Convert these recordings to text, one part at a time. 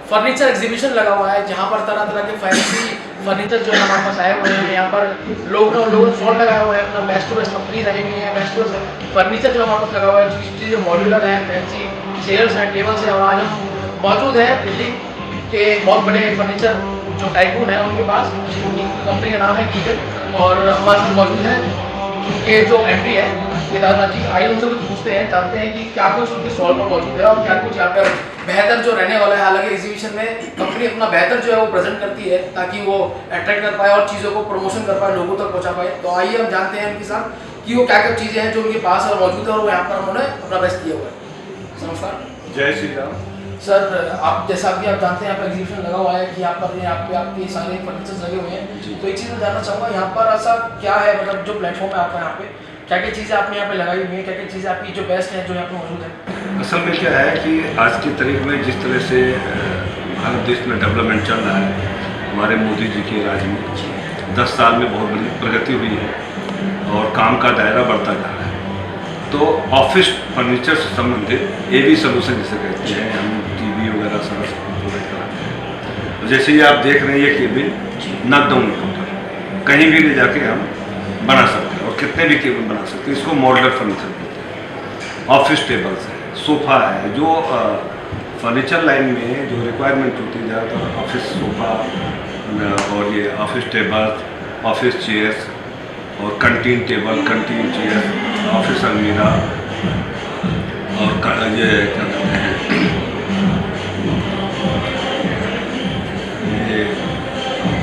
Furniture exhibition लगा हुआ है जहाँ पर तरह तरह के फैंसी फर्नीचर जो है हमारे पास आए हुए हैं। यहाँ पर लोगों ने स्टॉल लगाया हुआ है, अपना बेस्ट टू बेस्ट कंपनीज आई हुई है, बेस्ट टू बेस्ट फर्नीचर जो हमारे पास लगा हुआ है, चीज़ें मॉड्यूलर है, फैंसी चेयर्स हैं, टेबल्स हैं। और आज हम मौजूद है दिल्ली के बहुत बड़े फर्नीचर जो टाइकून है उनके पास, उनकी कंपनी का नाम है कीटन, और हमारे साथ मौजूद है उनके जो एमडी है केदारनाथ जी। आइए उनसे कुछ पूछते हैं, जानते हैं कि क्या कुछ उनके स्टॉल पर मौजूद है और क्या कुछ यहाँ पर बेहतर जो रहने वाला है। हालांकि एग्जीबिशन में कंपनी अपना बेहतर जो है वो प्रेजेंट करती है ताकि वो अट्रैक्ट कर पाए और चीज़ों को प्रमोशन कर पाए, लोगों तक पहुँचा पाए। तो आइए हम जानते हैं उनके साथ कि वो क्या क्या चीज़ें हैं जो उनके पास और मौजूद है और वो यहाँ पर उन्होंने अपना बेस्ट किया हुआ है। नमस्कार। जय श्री राम। सर, आप जैसा कि आप जानते हैं यहाँ पर एग्जीबिशन लगा हुआ है कि यहाँ पर आपके सारे फर्नीचर्स लगे हुए हैं, तो एक चीज़ मैं जानना चाहूँगा यहाँ पर ऐसा क्या है, मतलब जो प्लेटफॉर्म है आपका यहाँ पे क्या क्या चीज़ें आपने यहाँ पे लगाई हुई हैं, क्या क्या चीज़ें आपकी जो बेस्ट हैं जो यहाँ पे मौजूद है? असल में क्या है कि आज की तारीख में जिस तरह से भारत देश में डेवलपमेंट चल रहा है, हमारे मोदी जी के राज में 10 साल में बहुत बड़ी प्रगति हुई है और काम का दायरा बढ़ता जा रहा है। तो ऑफिस फर्नीचर से संबंधित एवी सोल्यूशन जिसे कहते हैं, हम टीवी वगैरह सब प्रोवाइड कराते हैं। तो जैसे ये आप देख रहे हैं, ये केबिन नॉक डाउन कहीं भी ले जाके हम बना सकते हैं और कितने भी केबिन बना सकते हैं। इसको मॉडुलर फर्नीचर बोलते हैं। ऑफिस टेबल्स है, सोफ़ा है, जो फर्नीचर लाइन में जो रिक्वायरमेंट होती है ज़्यादातर ऑफिस सोफ़ा और ये ऑफिस टेबल, ऑफिस चेयर्स और canteen table, canteen chair, office अलमीरा और ये क्या कहते हैं, ये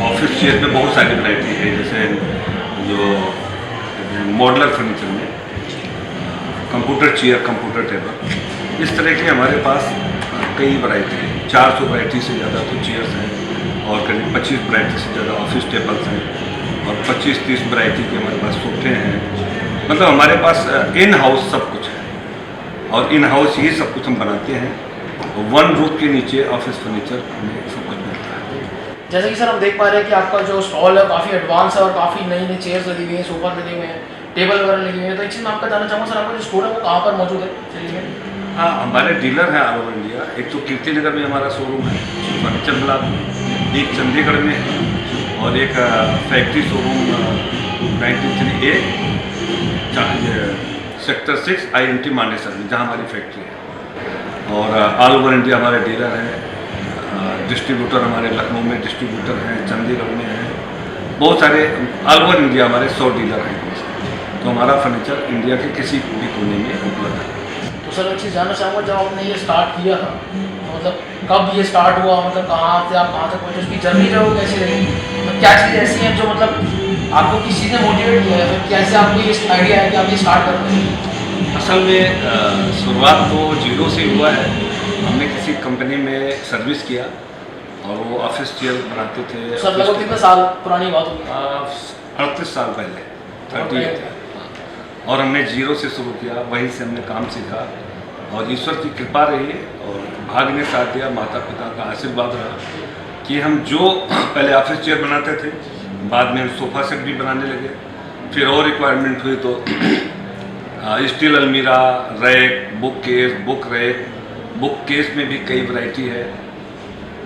ऑफिस चेयर में बहुत सारी वैरायटी है। जैसे जो मॉडुलर फर्नीचर में कंप्यूटर चेयर, कंप्यूटर टेबल, इस तरह के हमारे पास कई वैरायटी है। 400 वैरायटी से ज़्यादा तो चेयर्स हैं और करीब 25 वैरायटी से ज़्यादा ऑफिस टेबल्स हैं और 25-30 वैरायटी के हमारे पास सोफे हैं। मतलब हमारे पास इन हाउस सब कुछ है और इन हाउस ही सब कुछ हम बनाते हैं। वन रूफ के नीचे ऑफिस फर्नीचर में सब कुछ मिलता है। जैसे कि सर हम देख पा रहे हैं कि आपका जो स्टॉल है काफ़ी एडवांस है और काफ़ी नई नई चेयर्स लगी हुई हैं, सोफा लगे हुए हैं, टेबल वगैरह लगी हुई है। तो एक चीज़ मैं आपका जानना चाहूँगा सर, आपका जो स्टोर है वो कहाँ पर मौजूद है दिल्ली में? हाँ, हमारे डीलर हैं ऑल ओवर इंडिया। एक तो कीर्ति नगर में हमारा शोरूम है फर्नीचर ब्लॉक, एक चंडीगढ़ में है और एक factory showroom 93A sector 6 INT Manesar में, जहाँ हमारी फैक्ट्री है। और ऑल ओवर इंडिया हमारे डीलर हैं। डिस्ट्रीब्यूटर हमारे लखनऊ में डिस्ट्रीब्यूटर हैं, चंडीगढ़ में हैं, बहुत सारे ऑल ओवर इंडिया हमारे 100 डीलर हैं। तो हमारा फर्नीचर इंडिया के किसी भी कोने में उपलब्ध है। तो सर एक चीज़ जानना चाहूँगा, जब आपने ये स्टार्ट किया था तो मतलब कब ये स्टार्ट हुआ, मतलब कहाँ से आप कहाँ तक पहुँचे, उसकी जर्नी जो है वो कैसी रही, मतलब क्या चीज़ ऐसी है जो मतलब आपको किस चीज़ ने मोटिवेट किया है, फिर कैसे आपको ये आइडिया है कि आप ये स्टार्ट करते हैं? असल में शुरुआत तो जीरो से हुआ है। हमने किसी कंपनी में सर्विस किया और वो ऑफिस चेयर बनाते थे। सर लगभग कितने साल पुरानी बात होगी? 38 साल पहले, 38। और हमने जीरो से शुरू किया, वहीं से हमने काम सीखा और ईश्वर की कृपा रही और भाग्य ने साथ दिया, माता पिता का आशीर्वाद रहा कि हम जो पहले ऑफिस चेयर बनाते थे, बाद में हम सोफ़ा सेट भी बनाने लगे। फिर और रिक्वायरमेंट हुई तो स्टील अलमीरा, रैक, बुक केस में भी कई वैरायटी है,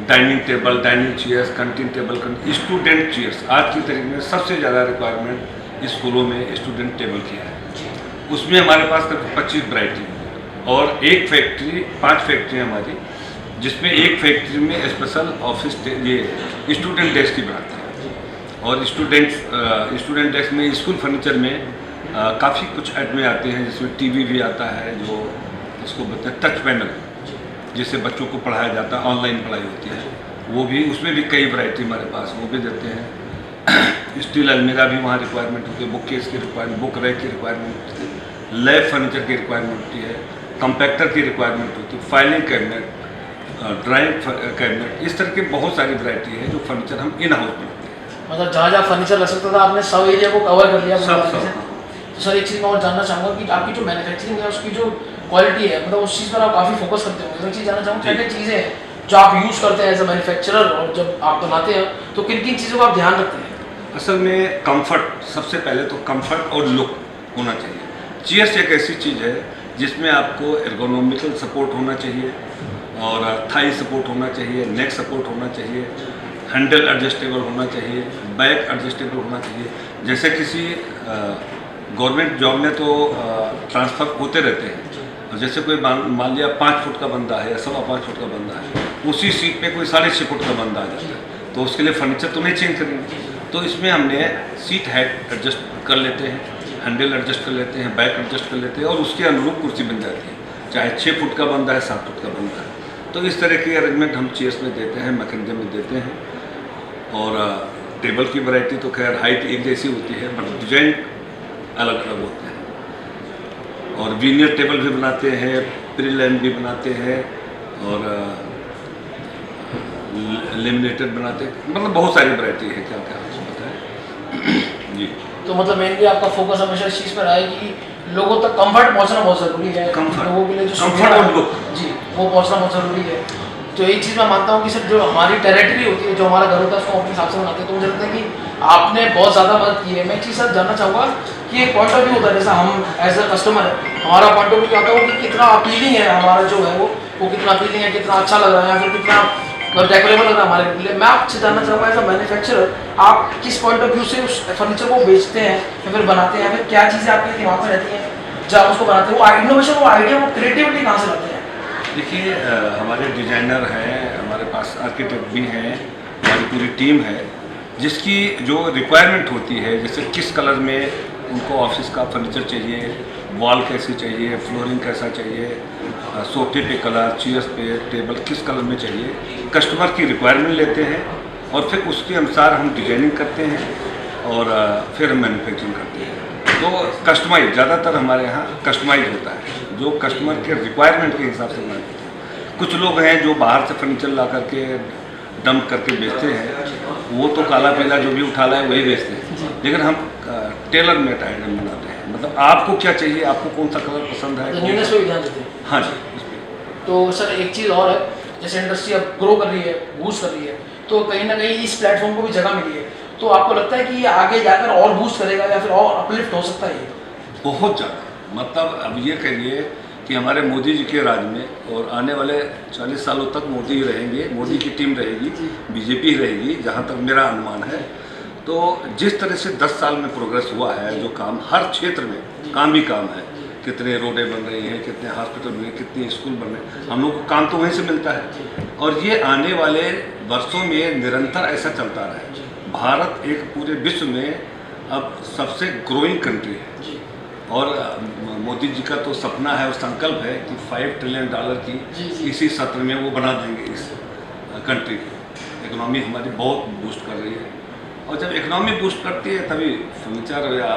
dining table, dining chairs, canteen table, student chairs. आज की तारीख में सबसे ज़्यादा रिक्वायरमेंट स्कूलों में स्टूडेंट टेबल की है। उसमें हमारे पास करीब 25 वैरायटी और एक फैक्ट्री, 5 फैक्ट्री हमारी, जिसमें एक फैक्ट्री में स्पेशल ऑफिस ये स्टूडेंट डेस्क की बनाते हैं। और स्टूडेंट डेस्क में स्कूल फर्नीचर में काफ़ी कुछ ऐड में आते हैं, जिसमें टीवी भी आता है, जो इसको बोलते हैं टच पैनल, जिससे बच्चों को पढ़ाया जाता है, ऑनलाइन पढ़ाई होती है, वो भी, उसमें भी कई वैरायटी हमारे पास, वो भी देते हैं। स्टील अलमीरा भी वहाँ रिक्वायरमेंट होती है, बुक केस की रिक्वायरमेंट, बुक रैक की रिक्वायरमेंट होती है, लैब फर्नीचर की रिक्वायरमेंट होती है, कंपैक्टर की रिक्वायरमेंट होती है, फाइलिंग कैबिनेट, ड्राइंग कैबिनेट, इस तरह की बहुत सारी वैरायटी है जो फर्नीचर हम इन हाउस बनाते हैं। मतलब जहाँ जहाँ फर्नीचर लग सकता था आपने सब एरिया को कवर कर लिया। सब। तो सर एक चीज़ मैं और जानना चाहूँगा कि आपकी जो मैन्युफैक्चरिंग है उसकी जो क्वालिटी है, मतलब उस चीज़ पर आप काफ़ी फोकस करते होंगे। तो एक चीज़ जानना चाहूँगा क्या क्या चीज़ें हैं जो आप यूज़ करते हैं एज अ मैन्युफैक्चरर, और जब आप बनाते हैं तो किन किन चीज़ों का आप ध्यान रखते हैं? असल में कंफर्ट, सबसे पहले तो कंफर्ट और लुक होना चाहिए। चेयर्स एक ऐसी चीज़ है जिसमें आपको एर्गोनॉमिकल सपोर्ट होना चाहिए और थाई सपोर्ट होना चाहिए, नेक सपोर्ट होना चाहिए, हैंडल एडजस्टेबल होना चाहिए, बैक एडजस्टेबल होना चाहिए। जैसे किसी गवर्नमेंट जॉब में तो ट्रांसफ़र होते रहते हैं, और जैसे कोई मान लिया 5 फुट का बंदा है या 5.25 फुट का बंदा है, उसी सीट पे कोई 6.5 फुट का बंदा आ जाता है, तो उसके लिए फर्नीचर तो नहीं चेंज करेंगे। तो इसमें हमने सीट हाइट एडजस्ट कर लेते हैं, हैंडल एडजस्ट कर लेते हैं, बैक एडजस्ट कर लेते हैं, और उसके अनुरूप कुर्सी बन जाती है, चाहे 6 फुट का बंदा है, 7 फुट का बंदा है। तो इस तरह की अरेंजमेंट हम चेयर्स में देते हैं, मैकेनिज्म में देते हैं। और टेबल की वैरायटी तो खैर हाइट एक जैसी होती है, बट डिजाइन अलग अलग होते हैं। और वीनियर टेबल भी बनाते हैं, प्रीलैम भी बनाते हैं, और लेमिनेटेड बनाते हैं, मतलब बहुत सारी वैरायटी है, क्या क्या आपको पता है। जी। तो मतलब मेनली आपका फोकस हमेशा इस चीज़ पर रहा है कि लोगों तक कंफर्ट पहुंचना बहुत ज़रूरी है, लोगों के लिए जो कंफर्ट और लुक, जी वो पहुंचना बहुत ज़रूरी है। तो एक चीज़ मैं मानता हूँ कि सर जो हमारी टेरिटरी होती है, जो हमारा घर होता है, उसको अपने हिसाब से बनाते हैं। तो मुझे लगता है कि आपने बहुत ज़्यादा मदद की है। मैं एक चीज़ सर जानना चाहूँगा कि एक पॉइंट ऑफ व्यू होता है, जैसा हम एज अ कस्टमर है, हमारा पॉइंट ऑफ व्यू क्या होता है कि कितना अपीलिंग है हमारा जो है वो कितना अपीलिंग है, कितना अच्छा लग रहा है, या फिर कितना डेकोरेबल लग रहा है हमारे लिए। मैं आपसे जानना चाहूँगा एज अ मैन्युफैक्चरर, आप किस पॉइंट ऑफ व्यू से उस फर्नीचर को बेचते हैं या फिर बनाते हैं, या फिर क्या चीज़ें आपके दिमाग में रहती हैं जब आप उसको बनाते हैं? वो इनोवेशन, वो आइडिया, वो क्रिएटिविटी कहाँ से लाते हैं? देखिए हमारे डिज़ाइनर हैं, हमारे पास आर्किटेक्ट भी हैं, हमारी पूरी टीम है, जिसकी जो रिक्वायरमेंट होती है, जैसे किस कलर में उनको ऑफिस का फर्नीचर चाहिए, वॉल कैसी चाहिए, फ्लोरिंग कैसा चाहिए, सोफे पे कलर, चेयर्स पे, टेबल किस कलर में चाहिए, कस्टमर की रिक्वायरमेंट लेते हैं, और फिर उसके अनुसार हम डिजाइनिंग करते हैं, और फिर हम मैन्युफैक्चरिंग करते हैं। तो कस्टमाइज ज़्यादातर हमारे यहाँ कस्टमाइज होता है, जो कस्टमर के रिक्वायरमेंट के हिसाब से बनाते हैं। कुछ लोग हैं जो बाहर से फर्नीचर ला करके डंप करके बेचते हैं, वो तो काला पीला जो भी उठा लाए वही बेचते हैं, लेकिन हम टेलर मेड आइटम बनाते हैं। मतलब आपको क्या चाहिए, आपको कौन सा कलर पसंद है, न्यूनेस पे भी ध्यान देते हैं। हाँ जी, इस पे। तो सर एक चीज़ और है, जैसे इंडस्ट्री अब ग्रो कर रही है, बूस्ट कर रही है, तो कहीं ना कहीं इस प्लेटफॉर्म को भी जगह मिली है, तो आपको लगता है कि ये आगे जाकर और बूस्ट करेगा या फिर और अपलिफ्ट हो सकता है ये? बहुत ज़्यादा, मतलब अब ये कहिए कि हमारे मोदी जी के राज में और आने वाले 40 सालों तक मोदी ही रहेंगे, मोदी की टीम रहेगी, बीजेपी रहेगी, जहाँ तक मेरा अनुमान है। तो जिस तरह से 10 साल में प्रोग्रेस हुआ है, जो काम हर क्षेत्र में काम ही काम है, कितने रोडें बन रही हैं, कितने हॉस्पिटल बन रहे हैं, कितने स्कूल बन रहे हैं, हम लोग को काम तो वहीं से मिलता है, और ये आने वाले वर्षों में निरंतर ऐसा चलता रहे। भारत एक पूरे विश्व में अब सबसे ग्रोइंग कंट्री है, और मोदी जी का तो सपना है और संकल्प है कि $5 ट्रिलियन की इसी सत्र में वो बना देंगे इस कंट्री की। इकोनॉमी हमारी बहुत बूस्ट कर रही है, और जब इकोनॉमी बूस्ट करती है तभी फर्नीचर या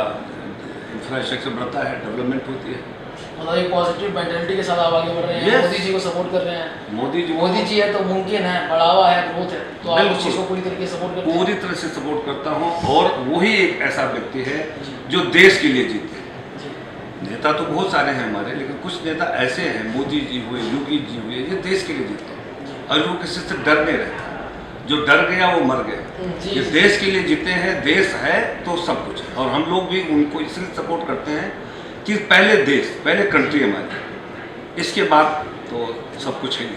इंफ्रास्ट्रक्चर बढ़ता है, डेवलपमेंट होती है। मतलब एक पॉजिटिव मेंटालिटी के साथ आप आगे बढ़ रहे हैं। Yes. मोदी जी को सपोर्ट कर रहे हैं। मोदी जी है तो मुमकिन है, बढ़ावा है, ग्रोथ है, तो आप उस चीज़ को पूरी तरीके से सपोर्ट करते हैं? पूरी तरह से सपोर्ट करता हूँ, और वही एक ऐसा व्यक्ति है जो देश के लिए जीते हैं। नेता तो बहुत सारे हैं हमारे, लेकिन कुछ नेता ऐसे हैं, मोदी जी हुए, योगी जी हुए, ये देश के लिए जीते हैं, और वो किसी से डर नहीं रहता। जो डर गया वो मर गया। ये देश के लिए जीते हैं, देश है तो सब कुछ है, और हम लोग भी उनको इसलिए सपोर्ट करते हैं कि पहले देश, पहले कंट्री हमारी, इसके बाद तो सब कुछ है।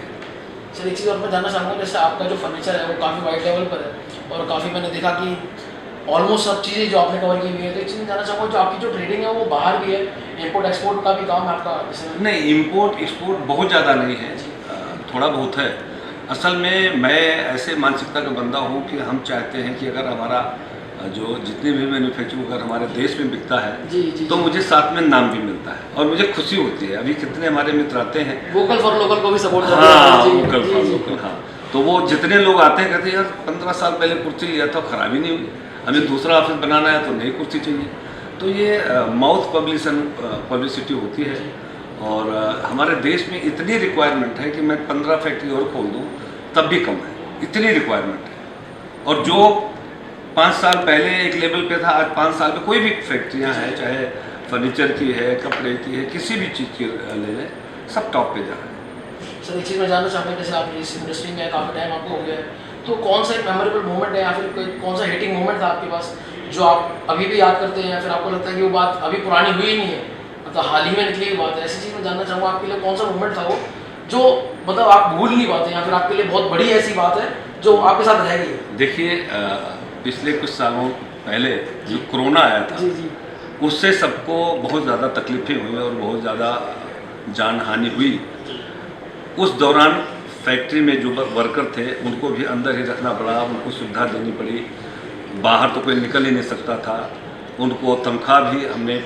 सर एक चीज़ और मैं जानना चाहूँगा, जैसे आपका जो फर्नीचर है वो काफ़ी वाइड लेवल पर है, और काफ़ी मैंने देखा कि ऑलमोस्ट सब चीज़ें जो आपने कवर की हुई है। तो एक चीज़ जानना चाहूँगा, जो आपकी जो ट्रेडिंग है वो बाहर भी है, इम्पोर्ट एक्सपोर्ट का भी काम है आपका? नहीं, इम्पोर्ट एक्सपोर्ट बहुत ज़्यादा नहीं है, थोड़ा बहुत है। असल में मैं ऐसे मानसिकता का बंदा हूँ कि हम चाहते हैं कि अगर हमारा जो जितने भी मैन्युफैक्चरिंग अगर हमारे देश में बिकता है तो मुझे साथ में नाम भी मिलता है, और मुझे खुशी होती है। अभी कितने हमारे मित्र आते हैं, वोकल फॉर लोकल को भी सपोर्ट करते हैं। हैं। वोकल फॉर लोकल, हाँ। तो वो जितने लोग आते हैं कहते हैं यार 15 साल पहले कुर्सी लिया था, खराब ही नहीं हुई, हमें दूसरा ऑफिस बनाना है तो नई कुर्सी चाहिए। तो ये माउथ पब्लिसिटी होती है, और हमारे देश में इतनी रिक्वायरमेंट है कि मैं 15 फैक्ट्री और खोल दूँ तब भी कम है, इतनी रिक्वायरमेंट है। और जो 5 साल पहले एक लेवल पे था, आज 5 साल में कोई भी फैक्ट्रियाँ हैं, चाहे फर्नीचर की है, कपड़े की है, किसी भी चीज़ की ले लें, सब टॉप पे जा रहे हैं। सर एक चीज़ मैं जानना चाहूँगा, जैसे आप इस इंडस्ट्री में काफ़ी टाइम आपको हो गया है, तो कौन सा एक मेमोरेबल मोमेंट है या फिर कोई कौन सा हिटिंग मोमेंट था आपके पास जो आप अभी भी याद करते हैं, या फिर आपको लगता है कि वो बात अभी पुरानी हुई नहीं है, मतलब हाल ही में निकली हुई बात है? ऐसी चीज़ मैं जानना चाहूँगा, आपके लिए कौन सा मोमेंट था वो जो मतलब आप भूल नहीं पाते या फिर आपके लिए बहुत बड़ी ऐसी बात है जो आपके साथ रह गई है? देखिए पिछले कुछ सालों पहले जो कोरोना आया था, जी जी उससे सबको बहुत ज़्यादा तकलीफें हुई और बहुत ज़्यादा जान हानि हुई। उस दौरान फैक्ट्री में जो वर्कर थे उनको भी अंदर ही रखना पड़ा, उनको सुविधा देनी पड़ी, बाहर तो कोई निकल ही नहीं सकता था। उनको तनख्वाह भी हमने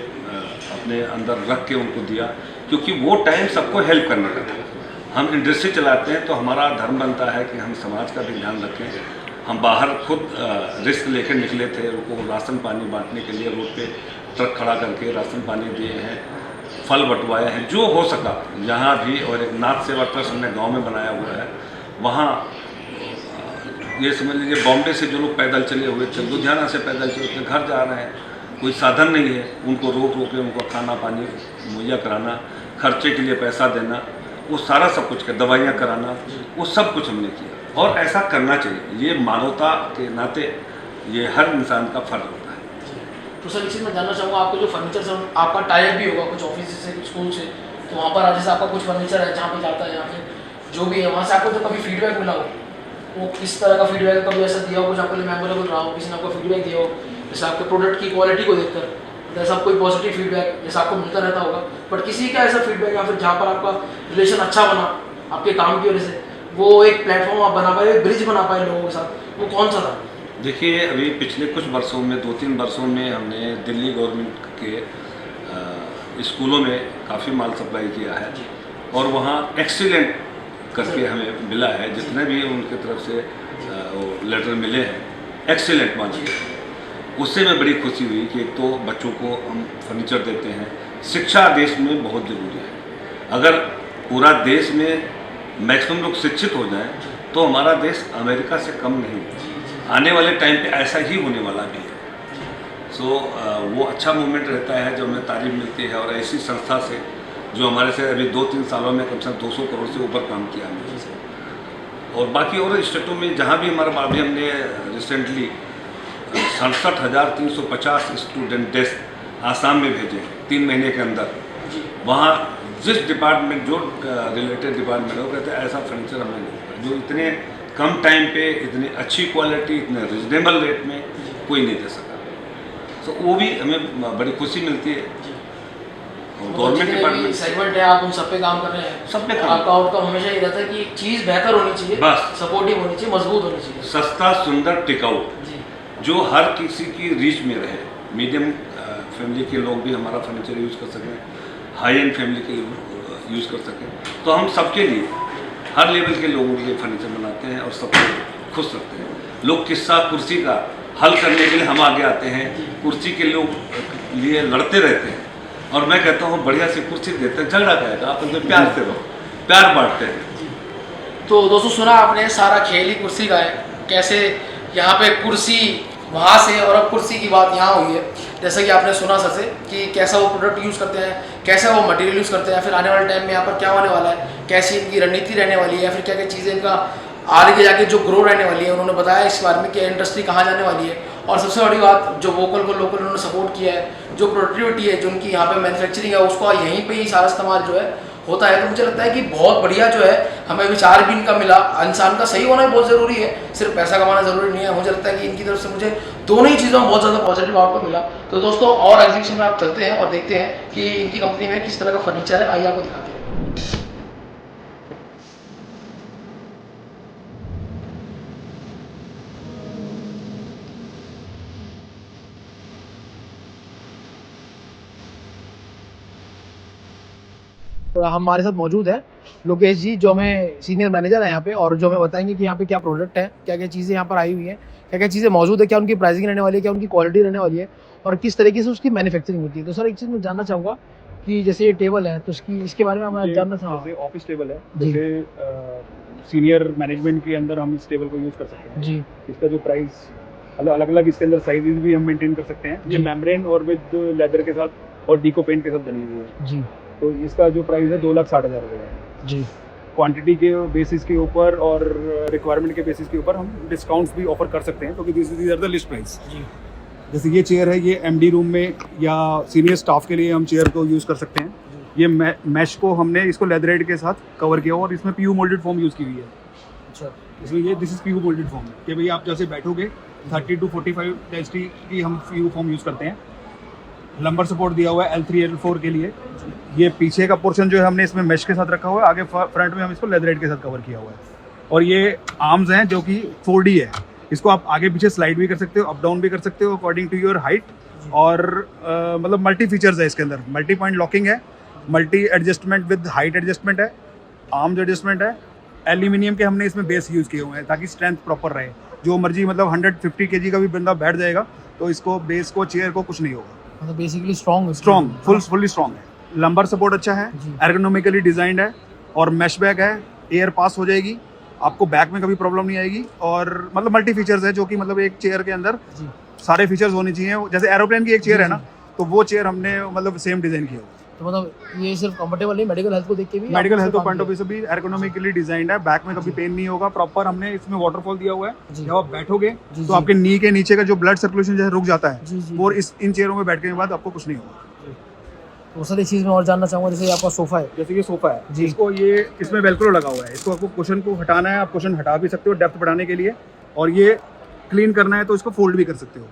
अपने अंदर रख के उनको दिया, क्योंकि वो टाइम सबको हेल्प करने का था। हम इंडस्ट्री चलाते हैं तो हमारा धर्म बनता है कि हम समाज का भी ध्यान रखें। हम बाहर खुद रिस्क लेकर निकले थे, उनको राशन पानी बांटने के लिए रोड पे ट्रक खड़ा करके राशन पानी दिए हैं, फल बंटवाए हैं, जो हो सका जहाँ भी। और एक नाथ सेवा ट्रस्ट हमने गांव में बनाया हुआ है, वहाँ ये समझ लीजिए बॉम्बे से जो लोग पैदल चले हुए थे, लुधियाना से पैदल चले थे, घर जा रहे हैं, कोई साधन नहीं है, उनको रोक के उनको खाना पानी मुहैया कराना, खर्चे के लिए पैसा देना, वो सारा सब कुछ कर, दवाइयाँ कराना, वो सब कुछ हमने किया। और ऐसा करना चाहिए, ये मानवता के नाते ये हर इंसान का फर्ज होता है। तो सर इसी में जानना चाहूँगा, आपको जो फर्नीचर से आपका टाइप भी होगा कुछ ऑफिस से, कुछ स्कूल से, तो वहाँ पर जैसे आपका कुछ फर्नीचर है जहाँ पे जाता है, यहाँ पे जो भी है, वहाँ से आपको तो कभी फीडबैक मिला हो, वो किस तरह का फीडबैक है, कभी ऐसा दिया हो कुछ आपके लिए मेमोरेबल रहा हो, किसी ने आपको फीडबैक दिया हो, जैसे आपके प्रोडक्ट की क्वालिटी को देखकर, जैसा कोई पॉजिटिव फीडबैक जैसा आपको मिलता रहता होगा, बट किसी का ऐसा फीडबैक या फिर जहाँ पर आपका रिलेशन अच्छा बना आपके काम की वजह से, वो एक प्लेटफॉर्म आप बना पाए, एक ब्रिज बना पाए लोगों के साथ, वो कौन सा था? देखिए अभी पिछले कुछ वर्षों में, 2-3 वर्षों में हमने दिल्ली गवर्नमेंट के स्कूलों में काफ़ी माल सप्लाई किया है और वहाँ एक्सीलेंट करके हमें मिला है। जितने भी उनके तरफ से वो लेटर मिले हैं, एक्सीलेंट माल के, उससे मैं बड़ी खुशी हुई कि एक तो बच्चों को हम फर्नीचर देते हैं। शिक्षा देश में बहुत ज़रूरी है। अगर पूरा देश में मैक्सिमम लोग शिक्षित हो जाएं तो हमारा देश अमेरिका से कम नहीं है। आने वाले टाइम पे ऐसा ही होने वाला भी है। सो वो अच्छा मूवमेंट रहता है जो हमें तारीफ मिलती है। और ऐसी संस्था से जो हमारे से अभी 2-3 सालों में कम से कम 200 करोड़ से ऊपर काम किया हमने, और बाकी और स्टेटों में जहाँ भी हमारा, अभी हमने रिसेंटली 67,350 स्टूडेंट टेस्ट आसाम में भेजे 3 महीने के अंदर। वहाँ जिस डिपार्टमेंट, जो रिलेटेड डिपार्टमेंट हो, कहते हैं ऐसा फर्नीचर हमें नहीं, जो इतने कम टाइम पे इतनी अच्छी क्वालिटी, इतने रिजनेबल रेट में कोई नहीं दे सका। तो वो भी हमें बड़ी खुशी मिलती है। गवर्नमेंट डिपार्टमेंट सेगमेंट है, आप उन सब पे काम कर रहे हैं, सब पे काम। आपका आउटकम हमेशा ये रहता है कि चीज़ बेहतर होनी चाहिए, बस सपोर्टिव होनी चाहिए, मजबूत होनी चाहिए, सस्ता, सुंदर, टिकाऊ, जी, जो हर किसी की रीच में रहे। मीडियम फैमिली के लोग भी हमारा फर्नीचर यूज़ कर सकें, हाई एंड फैमिली के लोग यूज़ कर सकें। तो हम सबके लिए, हर लेवल के लोगों के लिए फर्नीचर बनाते हैं और सबको खुश रखते हैं। लोग किस्सा कुर्सी का हल करने के लिए हम आगे आते हैं, कुर्सी के लोग लिए लड़ते रहते हैं, और मैं कहता हूँ बढ़िया सी कुर्सी देते हैं, झगड़ा करेगा, आप उनसे प्यार से रहो, प्यार बांटते हैं। तो दोस्तों सुना आपने, सारा खेल ही कुर्सी का है, कैसे यहाँ पे कुर्सी वहाँ से और अब कुर्सी की बात यहाँ हुई है। जैसा कि आपने सुना सर से कि कैसा वो प्रोडक्ट यूज़ करते हैं, कैसा वो मटेरियल यूज़ करते हैं, फिर आने वाले टाइम में यहाँ पर क्या होने वाला है, कैसी इनकी रणनीति रहने वाली है, या फिर क्या क्या चीज़ें इनका आगे जाके जो ग्रो रहने वाली है। उन्होंने बताया इस बारे में कि इंडस्ट्री कहाँ जाने वाली है, और सबसे बड़ी बात जो वोकल को लोकल उन्होंने सपोर्ट किया है, जो प्रोडक्टिविटी है, जो उनकी यहाँ पे मैन्युफैक्चरिंग है, उसको यहीं पे ही सारा इस्तेमाल जो है होता है। तो मुझे लगता है कि बहुत बढ़िया जो है हमें विचार भी इनका मिला। इंसान का सही होना भी बहुत ज़रूरी है, सिर्फ पैसा कमाना ज़रूरी नहीं है। मुझे लगता है कि इनकी तरफ से मुझे दोनों ही चीज़ों में बहुत ज़्यादा पॉजिटिव आउटपुट मिला। तो दोस्तों और एग्जीबिशन में आप चलते हैं और देखते हैं कि इनकी कंपनी में किस तरह का फर्नीचर है, आइए आपको दिखाते हैं। तो हमारे साथ मौजूद है लोकेश जी, जो हमें सीनियर मैनेजर है यहाँ पे, और जो हमें बताएंगे कि यहाँ पे क्या प्रोडक्ट है, क्या क्या चीज़ें यहाँ पर आई हुई हैं, क्या क्या चीज़ें मौजूद है, क्या उनकी प्राइसिंग रहने वाली है, क्या उनकी क्वालिटी रहने वाली है, और किस तरीके से उसकी मैन्युफैक्चरिंग होती है। तो सर एक चीज़ मैं जानना चाहूँगा कि जैसे ये टेबल है, तो इसके बारे में मैं जानना चाहूँगा। ऑफिस टेबल है, जैसे सीनियर मैनेजमेंट के अंदर हम इस टेबल को यूज़ कर सकते हैं जी। इसका जो प्राइस अलग अलग, इसके अंदर साइजेस भी हम मेंटेन कर सकते हैं। ये जी। मेम्ब्रेन और विद लेदर के साथ और डीको पेंट के साथ बनी हुई है। जी तो इसका जो प्राइस है 2,60,000 रुपये है। जी। क्वांटिटी के बेसिस के ऊपर और रिक्वायरमेंट के बेसिस के ऊपर हम डिस्काउंट्स भी ऑफर कर सकते हैं, क्योंकि these are the list price. जी। जैसे ये चेयर है, ये एमडी रूम में या सीनियर स्टाफ के लिए हम चेयर को यूज़ कर सकते हैं। ये मैश को हमने इसको लेदराइट के साथ कवर किया और इसमें पीयू मोल्डेड फॉर्म यूज़ की हुई है। अच्छा, इसमें ये this is PU moulded foam कि भाई आप जैसे बैठोगे 30 to 45 डेंसिटी की हम पीयू फॉर्म यूज़ करते हैं। लंबर सपोर्ट दिया हुआ है L3 L4 के लिए। ये पीछे का पोर्शन जो है हमने इसमें मैश के साथ रखा हुआ है, आगे फ्रंट में हम इसको लेदराइट के साथ कवर किया हुआ है। और ये आर्म्स हैं जो कि 4D है, इसको आप आगे पीछे स्लाइड भी कर सकते हो, अप डाउन भी कर सकते हो अकॉर्डिंग टू योर हाइट। और मतलब मल्टी फीचर्स है इसके अंदर, मल्टी पॉइंट लॉकिंग है, multi adjustment with height adjustment है, आर्म्स एडजस्टमेंट है। एल्यूमिनियम के हमने इसमें बेस यूज़ किए हुए हैं ताकि स्ट्रेंथ प्रॉपर रहे। जो मर्जी मतलब 150 kg का भी बंदा बैठ जाएगा तो इसको बेस को चेयर को कुछ नहीं होगा। मतलब बेसिकली स्ट्रॉन्ग फुल्ली स्ट्रॉन्ग है। लंबर सपोर्ट अच्छा है, एर्गोनॉमिकली डिजाइंड है और मैश बैक है, एयर पास हो जाएगी, आपको बैक में कभी प्रॉब्लम नहीं आएगी। और मतलब मल्टी फीचर्स है जो कि मतलब एक चेयर के अंदर सारे फीचर्स होने चाहिए। जैसे एरोप्लेन की एक चेयर है ना, तो वो चेयर हमने मतलब सेम डिजाइन किया हुआ है। तो मतलब ये सिर्फ कंफर्टेबल नहीं, मेडिकल हेल्थ को देख के भी, medical health point of view से भी एर्गोनॉमिकली डिजाइंड है, बैक में कभी पेन नहीं होगा। प्रॉपर हमने इसमें वाटरफॉल दिया हुआ है, जब आप बैठोगे तो आपके नी के नीचे का जो ब्लड सर्कुलेशन जो है रुक जाता है, और इन चेयरों में बैठने के बाद आपको कुछ नहीं होगा। तो सर एक चीज़ मैं और जानना चाहूँगा, जैसे आपका सोफा है, जैसे ये सोफा है जी, इसको ये इसमें वेलक्रो लगा हुआ है, इसको आपको कुशन को हटाना है, आप कुशन हटा भी सकते हो डेप्थ बढ़ाने के लिए, और ये क्लीन करना है तो इसको फोल्ड भी कर सकते हो।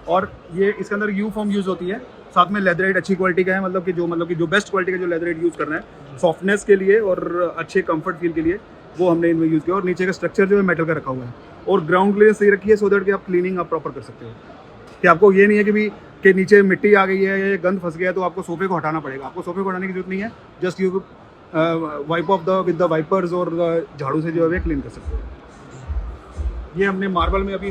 और ये इसके अंदर यू फॉर्म यूज़ होती है, साथ में लेदराइट अच्छी क्वालिटी का है, मतलब कि जो बेस्ट क्वालिटी का जो लेदराइट यूज़ करना है सॉफ्टनेस के लिए और अच्छे कंफर्ट फील के लिए, वो हमने इनमें यूज़ किया। और नीचे का स्ट्रक्चर जो है मेटल का रखा हुआ है, और ग्राउंड क्लियरेंस सही रखी है सो दैट कि आप क्लीनिंग आप प्रॉपर कर सकते हो, कि आपको ये नहीं है कि नीचे मिट्टी आ गई है या ये गंद फंस गया है तो आपको सोफे को हटाना पड़ेगा। आपको सोफे को हटाने की जरूरत नहीं है, just you wipe off the with the wipers और झाड़ू से जो है क्लीन कर सकते हो। ये हमने मार्बल में अभी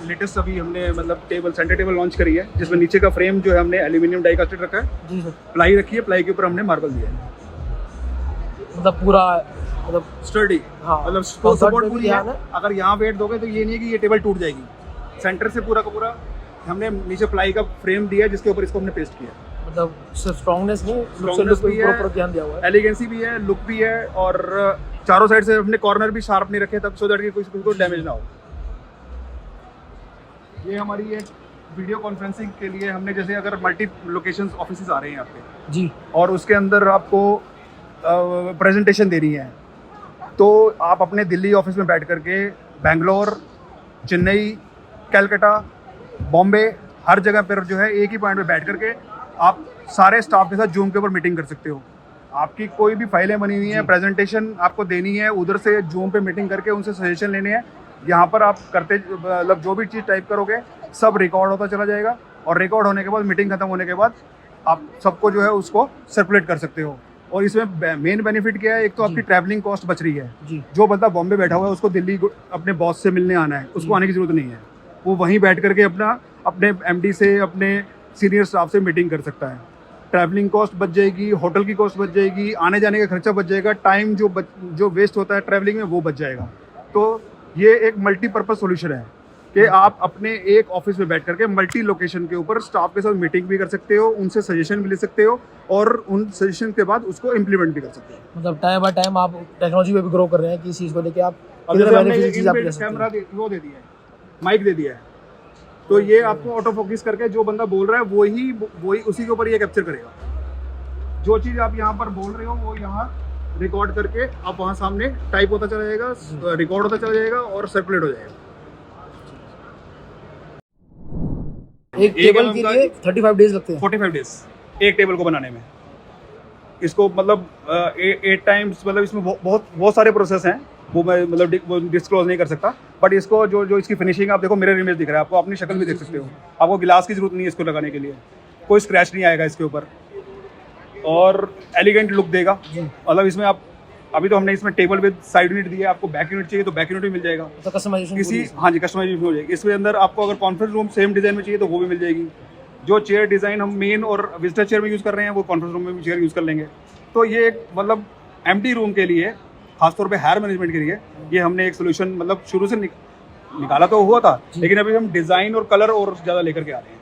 लेटेस्ट अभी हमने मतलब सेंटर टेबल लॉन्च करी है, जिसमें नीचे का फ्रेम जो है हमने एल्यूमिनियम डाई कास्टेड रखा है जी सर, प्लाई रखी है, प्लाई के ऊपर हमने मार्बल दिया है, मतलब पूरा मतलब स्टर्डी, हाँ, मतलब सपोर्ट पूरी है। अगर यहाँ वेट दोगे तो ये नहीं है कि ये टेबल टूट जाएगी, सेंटर से पूरा का पूरा हमने नीचे प्लाई का फ्रेम दिया है जिसके ऊपर इसको हमने पेस्ट किया। मतलब सिर्फ स्ट्रॉन्गनेस नहीं, स्ट्रॉन्गनेस भी है, प्रॉपर ध्यान दिया हुआ है, एलिगेंसी भी है, लुक भी है, और चारों साइड से हमने कॉर्नर भी शार्प नहीं रखे तब, सो दैट कि किसी को डैमेज ना हो। ये हमारी एक वीडियो कॉन्फ्रेंसिंग के लिए हमने, जैसे अगर मल्टी लोकेशंस ऑफिसेज आ रहे हैं यहाँ पे जी, और उसके अंदर आपको प्रेजेंटेशन देनी है, तो आप अपने दिल्ली ऑफिस में बैठ करके बेंगलोर, चेन्नई, कलकत्ता, बॉम्बे, हर जगह पर जो है एक ही पॉइंट पे बैठ करके आप सारे स्टाफ के साथ जूम के ऊपर मीटिंग कर सकते हो। आपकी कोई भी फाइलें बनी हुई हैं, प्रेजेंटेशन आपको देनी है, उधर से जूम पे मीटिंग करके उनसे सजेशन लेने हैं। यहाँ पर आप करते मतलब जो भी चीज़ टाइप करोगे सब रिकॉर्ड होता चला जाएगा, और रिकॉर्ड होने के बाद मीटिंग खत्म होने के बाद आप सबको जो है उसको सर्कुलेट कर सकते हो। और इसमें मेन बेनिफिट क्या है, एक तो आपकी ट्रैवलिंग कॉस्ट बच रही है जी। जो बंदा बॉम्बे बैठा हुआ है उसको दिल्ली अपने बॉस से मिलने आना है, उसको आने की जरूरत नहीं है, वो वहीं बैठ करके अपने MD से, अपने सीनियर स्टाफ से मीटिंग कर सकता है। ट्रैवलिंग कॉस्ट बच जाएगी, होटल की कॉस्ट बच जाएगी, आने जाने का खर्चा बच जाएगा, टाइम जो वेस्ट होता है ट्रैवलिंग में वो बच जाएगा। तो ये एक मल्टीपर्पज़ सॉल्यूशन है कि आप अपने एक ऑफिस में बैठ करके मल्टी लोकेशन के ऊपर स्टाफ के साथ मीटिंग भी कर सकते हो, उनसे सजेशन भी ले सकते हो, और उन सजेशन के बाद उसको इम्प्लीमेंट भी कर सकते हो। मतलब टाइम बाय टाइम आप टेक्नोलॉजी में भी ग्रो कर रहे हैं कि इस चीज़ को लेके आप कैमरा वो दे दिया है, माइक दे दिया है, तो ये आपको ऑटो फोकस करके जो बंदा बोल रहा है वही उसी के ऊपर ये कैप्चर करेगा। जो चीज़ आप यहाँ पर बोल रहे हो वो यहाँ रिकॉर्ड करके आप वहाँ सामने टाइप होता चला जाएगा, रिकॉर्ड होता चला जाएगा और सर्कुलेट हो जाएगा। एक टेबल के लिए 35 डेज लगते हैं, 45 डेज एक टेबल को बनाने में। इसको मतलब 8 टाइम्स, मतलब इसमें बहुत सारे प्रोसेस हैं, वो मैं मतलब डिस्क्लोज नहीं कर सकता, बट इसको जो इसकी फिनिशिंग आप देखो, मिरर इमेज दिख रहा है आपको, अपनी शक्ल भी देख सकते हो, आपको गिलास की जरूरत नहीं है इसको लगाने के लिए, कोई स्क्रैच नहीं आएगा इसके ऊपर, और एलिगेंट लुक देगा। मतलब इसमें आप अभी तो हमने इसमें टेबल विद साइड यूनिट दिया है, आपको बैक यूनिट चाहिए तो बैक यूनिट भी मिल जाएगा, तो कस्टमाइजेशन हाँ जी कस्टमाइजेशन हो जाएगी। इसमें अंदर आपको अगर कॉन्फ्रेंस रूम सेम डिजाइन में चाहिए तो वो भी मिल जाएगी। जो चेयर डिज़ाइन हम मेन और विजिटर चेयर में यूज़ कर रहे हैं वो कॉन्फ्रेंस रूम में भी चेयर यूज़ कर लेंगे। तो ये एक मतलब एम्प्टी रूम के लिए, खासतौर पे हायर मैनेजमेंट के लिए, ये हमने एक सोल्यूशन मतलब शुरू से निकाला तो हुआ था, लेकिन अभी हम डिज़ाइन और कलर और ज़्यादा लेकर के आ रहे हैं।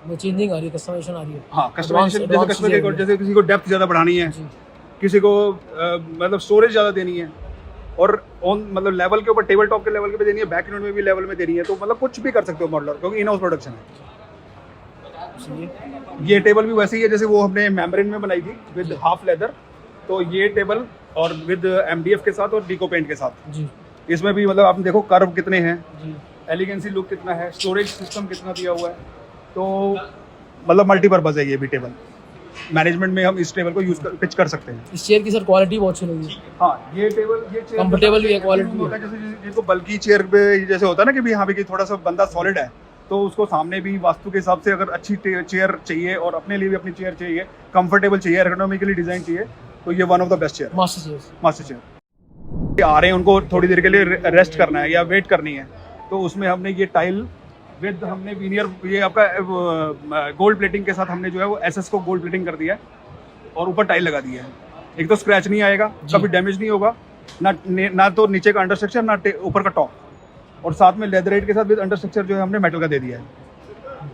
चेंजिंग आ रही है, कस्टमाइजेशन आ रही है। हाँ, कस्टमाइजेशन जैसे किसी को डेप्थ ज़्यादा बढ़ानी है, किसी को मतलब स्टोरेज ज़्यादा देनी है, और ऑन मतलब लेवल के ऊपर टेबल टॉप के लेवल पे देनी है, बैक यूनिट में भी लेवल में देनी है, तो मतलब कुछ भी कर सकते हो मॉडलर, क्योंकि इन हाउस प्रोडक्शन है। ये टेबल भी वैसे ही है जैसे वो हमने मेम्ब्रेन में बनाई थी विद हाफ लेदर। तो ये टेबल और विद MDF के साथ और डीको पेंट के साथ जी। इसमें भी मतलब आप देखो कर्व कितने हैं जी, एलिगेंसी लुक कितना है, स्टोरेज सिस्टम कितना दिया हुआ है। तो मतलब मल्टीपर्पज है ये भी टेबल। मैनेजमेंट में हम इस टेबल को पिच कर सकते हैं। इस चेयर की सर क्वालिटी बहुत अच्छी लगी। हाँ, ये टेबल ये चेयर कंफर्टेबल भी है, क्वालिटी होता है। जैसे जिनको बल्कि चेयर पे जैसे होता है ना कि भी हाँ भी थोड़ा सा बंदा सॉलिड है, तो उसको सामने भी वास्तु के हिसाब से अगर अच्छी चेयर चाहिए और अपने लिए भी अपनी चेयर चाहिए, कंफर्टेबल चाहिए, एर्गोनॉमिकली डिजाइन चाहिए, तो ये one of the best chair, master chair. आ रहे हैं उनको थोड़ी देर के लिए रेस्ट करना है या वेट करनी है, तो उसमें हमने ये टाइल विद हमने वीनियर ये आपका गोल्ड प्लेटिंग के साथ हमने जो है वो SS को गोल्ड प्लेटिंग कर दिया है और ऊपर टाइल लगा दिया है। एक तो स्क्रैच नहीं आएगा, कभी डैमेज नहीं होगा, ना तो नीचे का अंडरस्ट्रक्चर ना ऊपर का टॉप, और साथ में लेदराइट के साथ विद अंडरस्ट्रक्चर जो है हमने मेटल का दे दिया है।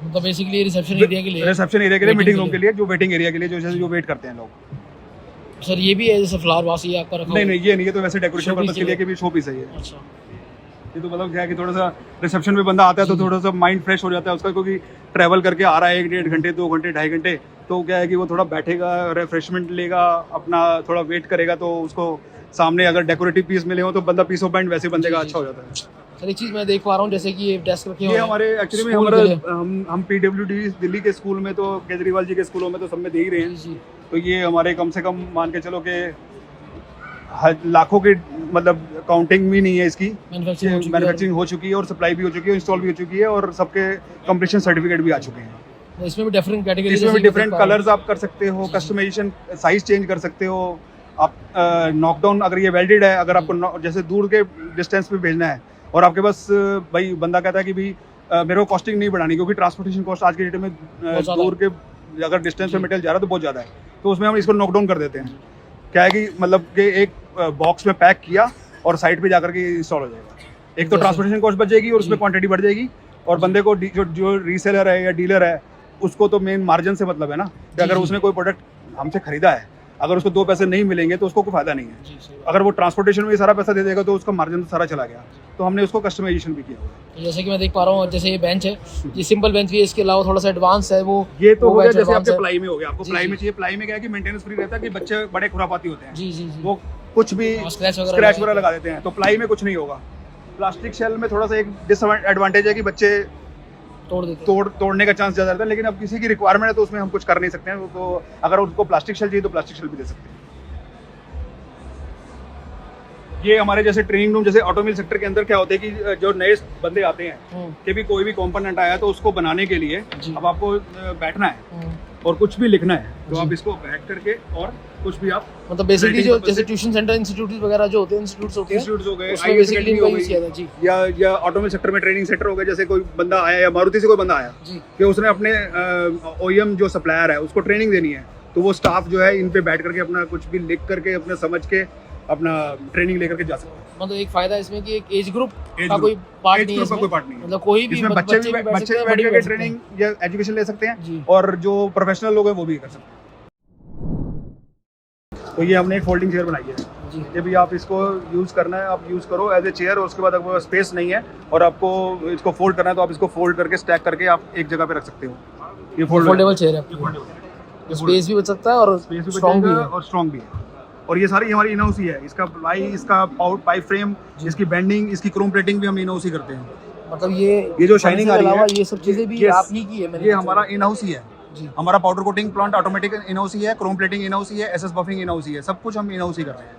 मतलब बेसिकली रिसेप्शन एरिया के लिए, मीटिंग रूम के लिए, जो वेटिंग एरिया के लिए, जो वेट करते हैं लोग। सर ये भी है जैसे फ्लावर वास ये आपका रखा? नहीं, ये नहीं, ये तो वैसे डेकोरेशन पर्पस के लिए कि भी शो पीस है ये। अच्छा, ये तो मतलब क्या है कि थोड़ा सा रिसेप्शन में बंदा आता है तो थोड़ा सा माइंड फ्रेश हो जाता है उसका, क्योंकि ट्रैवल करके आ रहा है 1-1.5 घंटे, 2 घंटे, 2.5 घंटे, तो क्या है कि वो थोड़ा बैठेगा, रिफ्रेशमेंट लेगा, अपना थोड़ा वेट करेगा, तो उसको सामने अगर डेकोरेटिव पीस मिले हो तो बंदा पीस ऑफ माइंड वैसे बंदे का अच्छा हो जाता है। सर एक चीज़ मैं देख पा रहा हूँ जैसे कि ये डेस्क रखे हुए हैं हमारे एक्चुअली में हमारा हम PWD दिल्ली के स्कूल में, तो केजरीवाल जी के स्कूलों में तो सब में दे ही रहे हैं। तो ये हमारे कम से कम मान के चलो कि लाखों के मतलब काउंटिंग भी नहीं है इसकी, मैन्युफैक्चरिंग हो चुकी है और सप्लाई भी हो चुकी है, इंस्टॉल भी हो चुकी है और सबके कंप्लीशन सर्टिफिकेट भी आ चुके हैं। इसमें भी डिफरेंट कैटेगरी, इसमें भी डिफरेंट कलर्स आप कर सकते हो, कस्टमाइजेशन साइज चेंज कर सकते हो आप। नॉकडाउन अगर ये वेल्डेड है, अगर आपको जैसे दूर के डिस्टेंस पे भेजना है और आपके पास भाई बंदा कहता है कि भाई मेरे को कॉस्टिंग नहीं बढ़ानी, क्योंकि ट्रांसपोर्टेशन कॉस्ट आज के डेट में दूर के अगर डिस्टेंस पे मटेरियल जा रहा है तो बहुत ज़्यादा है, तो उसमें हम इसको नॉकडाउन कर देते हैं। क्या है कि मतलब कि एक बॉक्स में पैक किया और साइड पे जाकर के इंस्टॉल हो जाएगा। एक तो ट्रांसपोर्टेशन कॉस्ट बच जाएगी और उसमें क्वांटिटी बढ़ जाएगी, और बंदे को जो रीसेलर है या डीलर है उसको तो मेन मार्जिन से मतलब है ना, कि अगर उसने कोई प्रोडक्ट हमसे खरीदा है, अगर उसको 2 पैसे नहीं मिलेंगे तो उसको कोई फायदा नहीं है। अगर वो ट्रांसपोर्टेशन में सारा पैसा दे देगा तो उसका मार्जिन तो सारा चला गया। तो हमने उसको कस्टमाइजेशन भी किया। जैसे कि मैं देख पा रहा हूँ, जैसे ये बेंच है, ये सिंपल बेंच भी है, इसके अलावा थोड़ा सा एडवांस है वो। ये तो हो गया जैसे आपके प्लाई में हो गया, आपको प्लाई में चाहिए। प्लाई में क्या है कि मेंटेनेंस फ्री रहता है, कि बच्चे बड़े खुरापाती होते हैं जी, वो कुछ भी स्क्रैच वगैरह लगा देते हैं, तो प्लाई में कुछ नहीं होगा। प्लास्टिक शेल में थोड़ा सा एक डिसएडवांटेज है कि बच्चे तोड़ने का चांस ज़्यादा रहता है, लेकिन अब किसी की रिक्वायरमेंट है तो उसमें हम कुछ कर नहीं सकते हैं। तो अगर उसको प्लास्टिक शेल चाहिए तो प्लास्टिक शेल भी दे सकते हैं। ये हमारे जैसे ट्रेनिंग रूम, जैसे ऑटोमिल सेक्टर के अंदर क्या होता है कि जो नए बंदे आते हैं कि भी कोई भी कंपोनेंट आया तो उसको बनाने के लिए अब आपको बैठना है और कुछ भी लिखना है, तो आप इसको बैठ करके और कुछ भी आप मतलब बेसिकली जो जैसे ट्यूशन सेंटर इंस्टीट्यूट वगैरह जो होते हैं, इंस्टीट्यूट्स हो गए, उसमें बेसिकली इनका यूज किया था जी। या ऑटोमिल सेक्टर में ट्रेनिंग सेंटर हो गया, जैसे कोई बंदा आया या मारुति से कोई बंदा आया कि उसने अपने OEM जो सप्लायर है उसको ट्रेनिंग देनी है, तो वो स्टाफ जो है इन पे बैठ करके अपना कुछ भी लिख करके अपने समझ के अपना ट्रेनिंग लेकर के जा सकते हैं। मतलब एक फायदा इसमें कि एक एज ग्रुप का कोई पार्ट नहीं है, मतलब कोई भी बच्चे भी बैठ करके ट्रेनिंग या एजुकेशन ले सकते हैं, और जो प्रोफेशनल लोग हैं वो भी कर सकते हैं। तो ये हमने एक फोल्डिंग चेयर बनाई है, ये भी आप इसको यूज करना है, आप यूज करो एज ए चेयर, और उसके बाद अगर स्पेस नहीं है और आपको इसको फोल्ड करना है तो आप इसको फोल्ड करके स्टैक करके आप एक जगह पे रक सकते हो। ये फोल्डेबल चेयर है, स्पेस भी बच सकता है और स्ट्रॉन्ग भी है। और ये सारी हमारी इन हाउस ही है, इसका प्लाई, इसका पाइप फ्रेम, इसकी बेंडिंग, इसकी क्रोम प्लेटिंग भी हम इन हाउस ही करते हैं। मतलब ये जो शाइनिंग आ रही है, ये सब चीजें भी आप ही की है? ये हमारा इन हाउस ही है जी। हमारा powder coating plant automatic in house ही है, क्रोम प्लेटिंग इन हाउस ही है, SS बफिंग इन हाउस ही है, सब कुछ हम इन हाउस ही कर रहे हैं।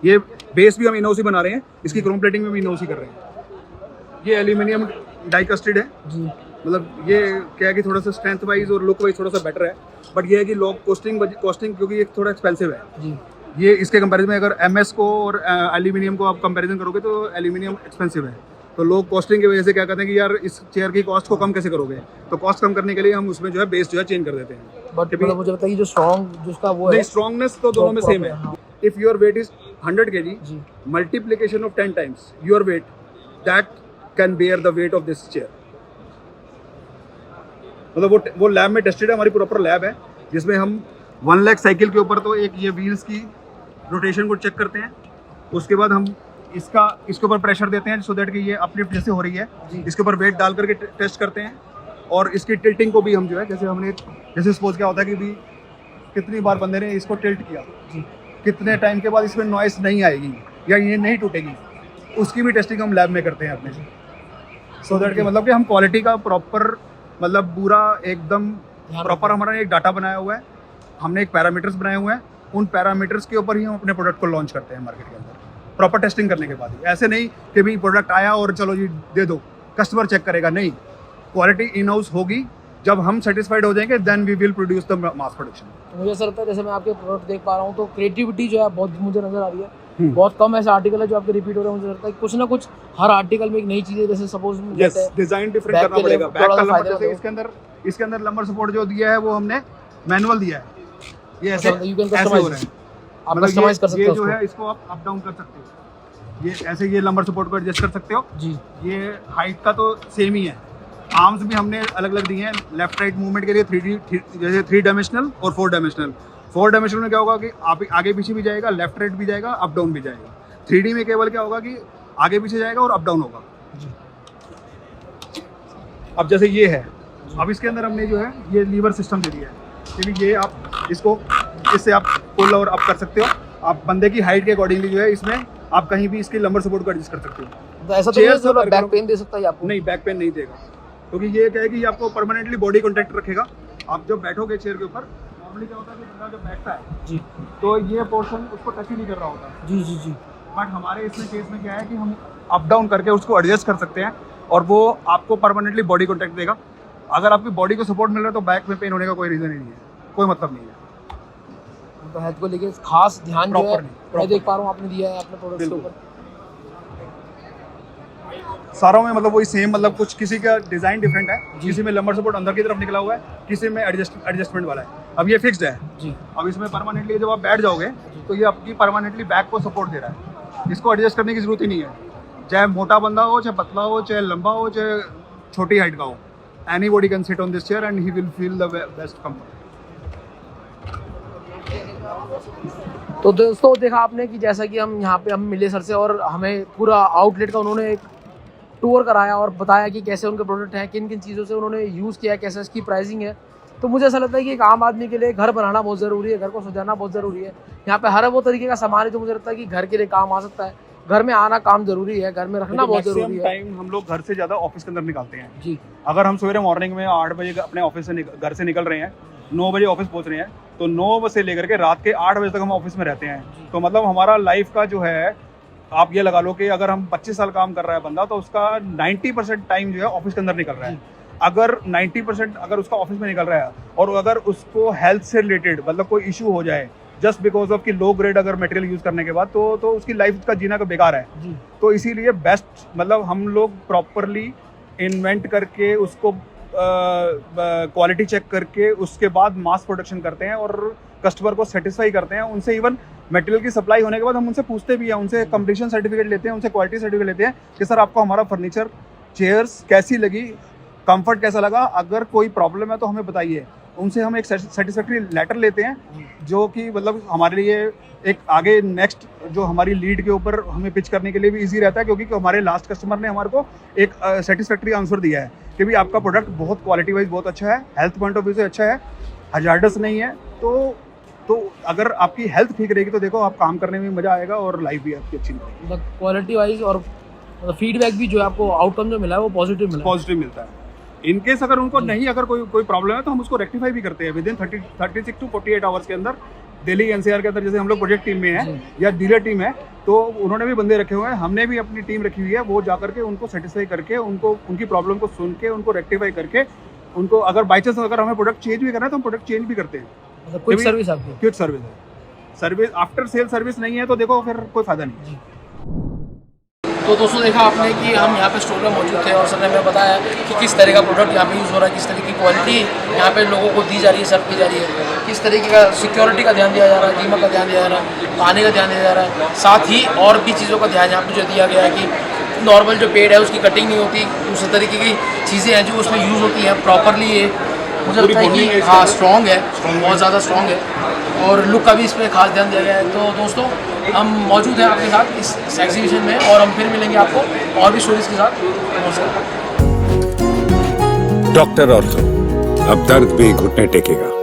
ये बेस भी हम इन हाउस ही बना रहे हैं, इसकी क्रोम प्लेटिंग में भी इन हाउस ही कर रहे हैं। ये एल्यूमिनियम डाई कास्टेड है जी, मतलब ये क्या है कि थोड़ा सा स्ट्रेंथ वाइज और लुक वाइज थोड़ा सा बेटर है, बट ये है कि लो कॉस्टिंग क्योंकि ये थोड़ा एक्सपेंसिव है जी। ये इसके कंपैरिजन में अगर MS को और एल्यूमिनियम को आप कंपैरिजन करोगे तो एल्यूमिनियम एक्सपेंसिव है, तो लोग कॉस्टिंग की वजह से क्या कहते हैं कि यार इस चेयर की कॉस्ट को कम कैसे करोगे, तो कॉस्ट कम करने के लिए हम उसमें जो है बेस जो है चेंज कर देते हैं। बट मुझे बताइए जो स्ट्रॉन्ग जिसका वो है, स्ट्रॉन्गनेस तो दोनों में सेम है। If your weight is 100 kg, multiplication of 10 times your weight, that can bear the weight of this chair. मतलब वो लैब में टेस्टेड है, हमारी प्रॉपर लैब है, जिसमें हम 1 लाख साइकिल के ऊपर तो एक ये व्हील्स की रोटेशन को चेक करते हैं, उसके बाद हम इसके ऊपर प्रेशर देते हैं सो दैट कि ये अपलिफ्ट जैसे हो रही है, इसके ऊपर वेट डाल करके टेस्ट करते हैं, और इसकी टिल्टिंग को भी हम जो है जैसे सपोज क्या होता है कि भी कितनी बार बंदे ने इसको टिल्ट किया, कितने टाइम के बाद इसमें नॉइस नहीं आएगी या ये नहीं टूटेगी, उसकी भी टेस्टिंग हम लैब में करते हैं अपने से। सो दैट के मतलब कि हम क्वालिटी का प्रॉपर मतलब पूरा एकदम प्रॉपर हमारा एक डाटा बनाया हुआ है, हमने एक पैरामीटर्स बनाए हुए हैं, उन पैरामीटर्स के ऊपर ही हम अपने प्रोडक्ट को लॉन्च करते हैं मार्केट के अंदर प्रॉपर टेस्टिंग करने के बाद ही। ऐसे नहीं कि भी प्रोडक्ट आया और चलो जी दे दो, कस्टमर चेक करेगा, नहीं, क्वालिटी इन हाउस होगी, जब हम सेटिस्फाइड हो जाएंगे then we will produce the mass production. मुझे ऐसा लगता है जैसे मैं आपके प्रोडक्ट देख पा रहा हूँ तो क्रिएटिविटी जो है बहुत मुझे नजर आ रही है। बहुत कम ऐसे आर्टिकल है जो आपके रिपीट हो रहे हैं। मुझे लगता है कुछ ना कुछ हर आर्टिकल में एक नई चीज है। जैसे सपोज डिजाइन डिफरेंट करना पड़ेगा, बैक का नंबर जैसे इसके अंदर नंबर सपोर्ट जो दिया है वो हमने मैनुअल दिया है, ये ऐसे यू कैन कस्टमाइज, आप कस्टमाइज कर सकते हो। ये जो है इसको आप अप डाउन कर सकते हो, ये ऐसे ये नंबर सपोर्ट को एडजस्ट कर सकते हो जी। ये हाइट का तो सेम ही है, आर्म्स भी हमने अलग अलग दिए हैं लेफ्ट राइट मूवमेंट के लिए 3D जैसे 3 डायमेंशनल और 4 डायमेंशनल। 4 डायमेंशनल में क्या होगा कि आप आगे पीछे भी जाएगा, लेफ्ट राइट भी जाएगा, अप डाउन भी जाएगा। 3D में केवल क्या होगा कि आगे पीछे जाएगा और अप डाउन होगा। अब जैसे ये है, अब इसके अंदर हमने जो है ये लीवर सिस्टम दे दिया है, क्योंकि ये आप इसको इससे आप पुल और अप कर सकते हो, आप बंदे की हाइट के अकॉर्डिंगली जो है इसमें आप कहीं भी इसकी लंबर सपोर्ट को एडजस्ट कर सकते हो। तो ऐसा तो नहीं है बैक पेन दे सकता है आपको? नहीं, बैक पेन नहीं देगा, क्योंकि ये क्या है कि ये आपको परमानेंटली बॉडी कॉन्टैक्ट रखेगा। आप जब बैठोगे चेयर के ऊपर, नॉर्मली क्या होता है कि बंदा जब बैठता है जी तो ये पोर्शन उसको टच ही नहीं कर रहा होता जी जी जी। बट हमारे इसमें केस में क्या है कि हम अप डाउन करके उसको एडजस्ट कर सकते हैं और वो आपको परमानेंटली बॉडी कॉन्टैक्ट देगा। अगर आपकी बॉडी को सपोर्ट मिल रहा है तो बैक में पेन होने का कोई रीज़न ही नहीं है, कोई मतलब नहीं है। तो हेल्थ को लेके खास ध्यान जो है मैं देख पा रहा हूँ आपने दिया है अपने प्रोडक्ट्स के ऊपर। सारों में मतलब वही सेम, मतलब कुछ किसी का डिज़ाइन डिफरेंट है, किसी में लंबर सपोर्ट अंदर की तरफ निकला हुआ है, किसी में एडजस्टमेंट वाला है। अब ये फिक्स्ड है जी। अब इसमें परमानेंटली जब आप बैठ जाओगे तो ये आपकी परमानेंटली बैक को सपोर्ट दे रहा है, इसको एडजस्ट करने की जरूरत ही नहीं है। चाहे मोटा बंदा हो, चाहे पतला हो, चाहे लंबा हो, चाहे छोटी हाइट का हो, anybody can sit on this chair and he will feel the best comfort. तो दोस्तों देखा आपने कि जैसा कि हम यहाँ पे हम मिले सर से और हमें पूरा आउटलेट का उन्होंने एक टूर कराया और बताया कि कैसे उनके प्रोडक्ट हैं, किन किन चीज़ों से उन्होंने यूज़ किया है, कैसे इसकी प्राइसिंग है। तो मुझे ऐसा लगता है कि एक आम आदमी के लिए घर बनाना बहुत ज़रूरी है, घर को सजाना बहुत ज़रूरी है। यहाँ पे हर वो तरीके का सामान है जो मुझे लगता है कि घर के लिए काम आ सकता है। घर में आना काम जरूरी है, घर में रखना बहुत जरूरी है। टाइम हम लोग घर से ज़्यादा ऑफिस के अंदर निकालते हैं जी। अगर हम सवेरे मॉर्निंग में 8 बजे अपने ऑफिस से घर से निकल रहे हैं, 9 बजे ऑफिस पहुँच रहे हैं, तो 9 बजे से लेकर के रात के 8 बजे तक हम ऑफिस में रहते हैं। तो मतलब हमारा लाइफ का जो है, आप ये लगा लो कि अगर हम 25 साल काम कर रहा है बंदा तो उसका 90% टाइम जो है ऑफिस के अंदर निकल रहा है। अगर 90% अगर उसका ऑफिस में निकल रहा है और अगर उसको हेल्थ से रिलेटेड मतलब कोई इशू हो जाए जस्ट बिकॉज ऑफ कि लो ग्रेड अगर मटेरियल यूज़ करने के बाद तो उसकी लाइफ का जीना का बेकार है जी। तो इसीलिए बेस्ट मतलब हम लोग प्रॉपरली इन्वेंट करके उसको क्वालिटी चेक करके उसके बाद मास प्रोडक्शन करते हैं और कस्टमर को सेटिस्फाई करते हैं। उनसे इवन मटेरियल की सप्लाई होने के बाद हम उनसे पूछते भी हैं, उनसे कंप्लीशन सर्टिफिकेट लेते हैं, उनसे क्वालिटी सर्टिफिकेट लेते हैं कि सर आपको हमारा फर्नीचर चेयर्स कैसी लगी, कंफर्ट कैसा लगा, अगर कोई प्रॉब्लम है तो हमें बताइए। उनसे हम एक सेटिस्फैक्ट्री लेटर लेते हैं जो कि मतलब हमारे लिए एक आगे नेक्स्ट जो हमारी लीड के ऊपर हमें पिच करने के लिए भी इजी रहता है, क्योंकि हमारे लास्ट कस्टमर ने हमारे को एक सेटिस्फैक्ट्री आंसर दिया है कि भी आपका प्रोडक्ट बहुत क्वालिटी वाइज बहुत अच्छा है, हेल्थ पॉइंट ऑफ व्यू से अच्छा है, हजार्डस नहीं है। तो अगर आपकी हेल्थ ठीक रहेगी तो देखो आप काम करने में मजा आएगा और लाइफ भी आपकी अच्छी रहेगी। क्वालिटी वाइज और फीडबैक भी जो है आपको आउटकम जो मिला है वो पॉजिटिव मिलता है। इनकेस अगर उनको नहीं अगर कोई प्रॉब्लम है तो हम उसको रेक्टिफाई भी करते हैं विद इन 36 to 48 आवर्स के अंदर। दिल्ली एनसीआर के अंदर जैसे हम लोग प्रोजेक्ट टीम में है या डीलर टीम है तो उन्होंने भी बंदे रखे हुए हैं, हमने भी अपनी टीम रखी हुई है, वो जा करके उनको सेटिस्फाई करके उनको उनकी प्रॉब्लम को सुन के उनको रेक्टिफाई करके उनको अगर बाई चांस अगर हमें प्रोडक्ट चेंज भी करना है तो हम प्रोडक्ट चेंज भी करते हैं। क्विक सर्विस आपकी क्विक सर्विस है, सर्विस आफ्टर सेल सर्विस नहीं है तो देखो फिर कोई फायदा नहीं। तो दोस्तों देखा आपने कि हम यहाँ पे स्टोर में मौजूद थे और सर ने हमें बताया कि किस तरह का प्रोडक्ट यहाँ पे यूज़ हो रहा है, किस तरह की क्वालिटी यहाँ पे लोगों को दी जा रही है, सर्व की जा रही है, किस तरीके का सिक्योरिटी का ध्यान दिया जा रहा है, कीमत का ध्यान दिया जा रहा है, पानी का ध्यान दिया जा रहा है, साथ ही और भी चीज़ों का ध्यान यहाँ पे जो दिया गया है कि नॉर्मल जो पेड़ है उसकी कटिंग नहीं होती, दूसरे तरीके की चीज़ें हैं जो उसमें यूज़ होती हैं प्रॉपरली। ये मुझे लगता है कि हाँ स्ट्रॉन्ग है, बहुत ज़्यादा स्ट्रॉन्ग है और लुक का भी इस पर खास ध्यान दिया गया है। तो दोस्तों हम मौजूद हैं आपके साथ इस एग्जीबिशन में और हम फिर मिलेंगे आपको और भी स्टोरीज के साथ। नमस्कार। डॉक्टर ऑर्थो, अब दर्द भी घुटने टेकेगा।